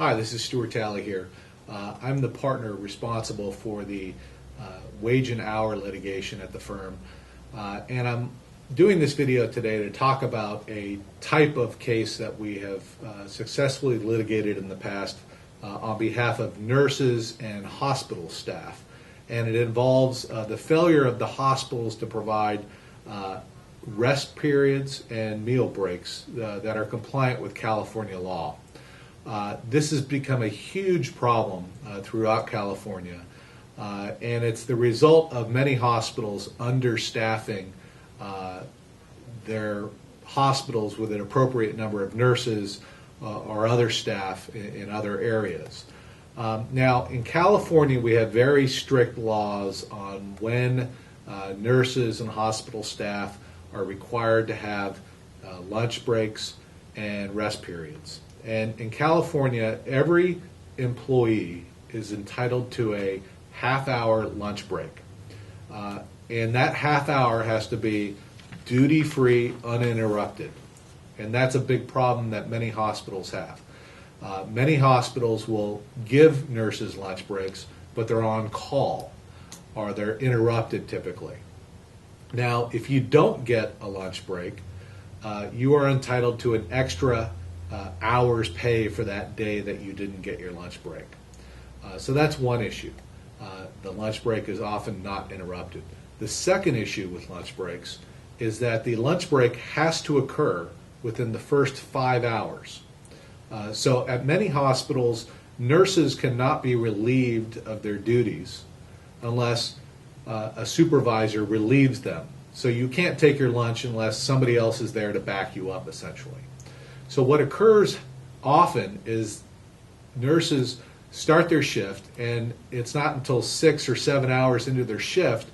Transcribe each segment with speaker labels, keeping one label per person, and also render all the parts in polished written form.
Speaker 1: Hi, this is Stuart Talley here. I'm the partner responsible for the wage and hour litigation at the firm, and I'm doing this video today to talk about a type of case that we have successfully litigated in the past on behalf of nurses and hospital staff. And it involves the failure of the hospitals to provide rest periods and meal breaks that are compliant with California law. This has become a huge problem throughout California, and it's the result of many hospitals understaffing their hospitals with an appropriate number of nurses or other staff in other areas. Now, in California, we have very strict laws on when nurses and hospital staff are required to have lunch breaks and rest periods. And in California, every employee is entitled to a half-hour lunch break. And that half hour has to be duty-free, uninterrupted. And that's a big problem that many hospitals have. Many hospitals will give nurses lunch breaks, but they're on call, or they're interrupted typically. Now, if you don't get a lunch break, you are entitled to an extra hours pay for that day that you didn't get your lunch break. So that's one issue. The lunch break is often not interrupted. The second issue with lunch breaks is that the lunch break has to occur within the first 5 hours. So at many hospitals, nurses cannot be relieved of their duties unless a supervisor relieves them. So you can't take your lunch unless somebody else is there to back you up, essentially. So what occurs often is nurses start their shift, and it's not until 6 or 7 hours into their shift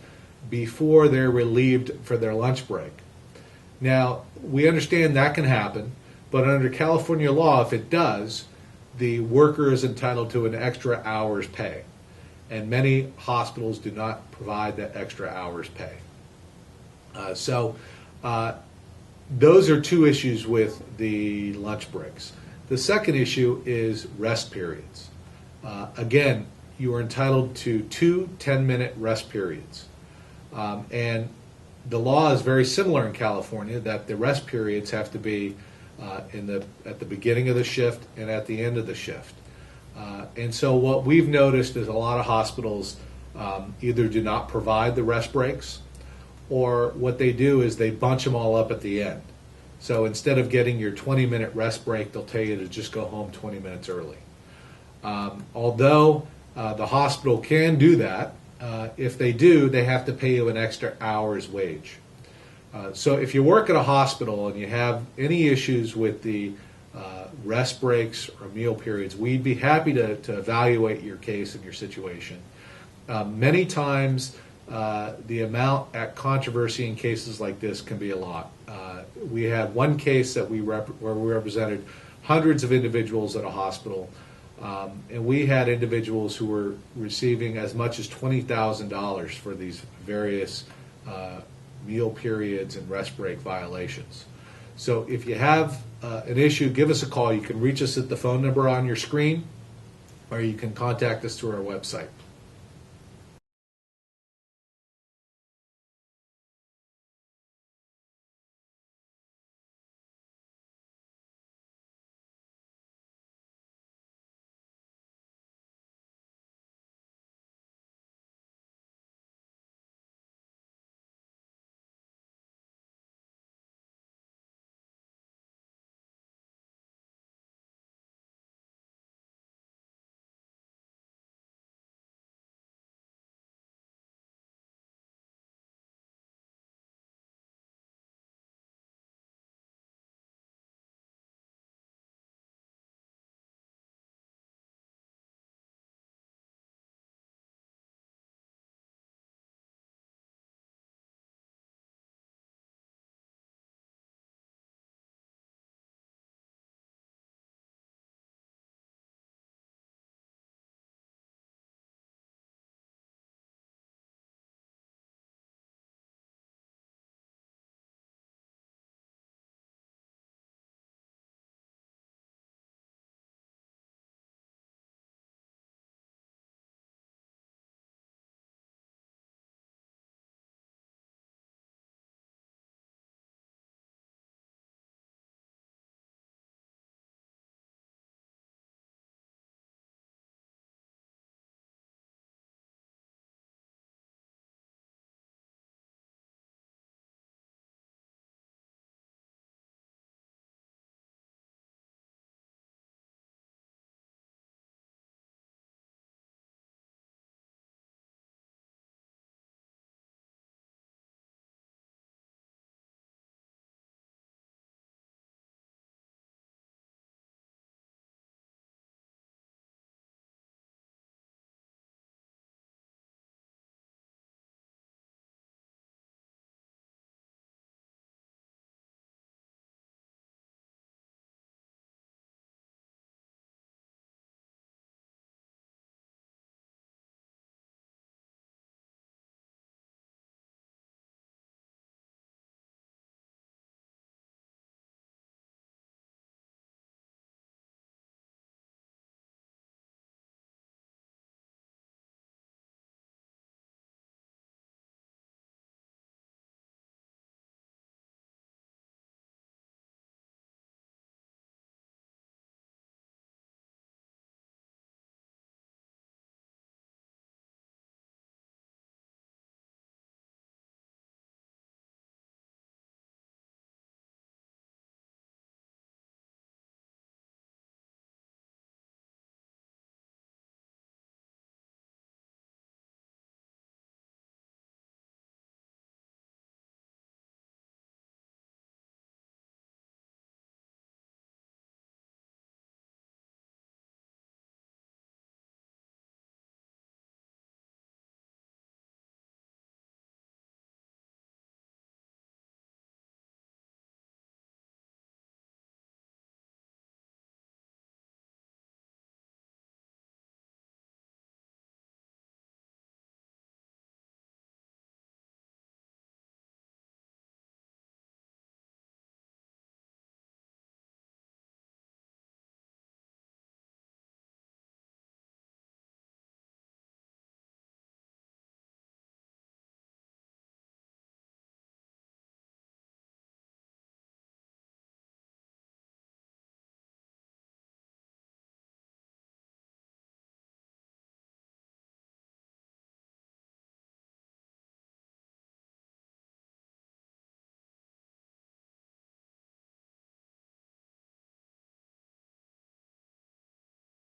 Speaker 1: before they're relieved for their lunch break. Now, we understand that can happen, but under California law, if it does, the worker is entitled to an extra hour's pay. And many hospitals do not provide that extra hour's pay. Those are two issues with the lunch breaks. The second issue is rest periods. Again, you are entitled to 2 10-minute rest periods. And the law is very similar in California, that the rest periods have to be at the beginning of the shift and at the end of the shift. And so what we've noticed is a lot of hospitals either do not provide the rest breaks, or what they do is they bunch them all up at the end. So instead of getting your 20-minute rest break, they'll tell you to just go home 20 minutes early. Although the hospital can do that, if they do, they have to pay you an extra hour's wage. So if you work at a hospital and you have any issues with the rest breaks or meal periods, we'd be happy to evaluate your case and your situation. Many times, the amount at controversy in cases like this can be a lot. We had one case that where we represented hundreds of individuals at a hospital, and we had individuals who were receiving as much as $20,000 for these various meal periods and rest break violations. So if you have an issue, give us a call. You can reach us at the phone number on your screen, or you can contact us through our website.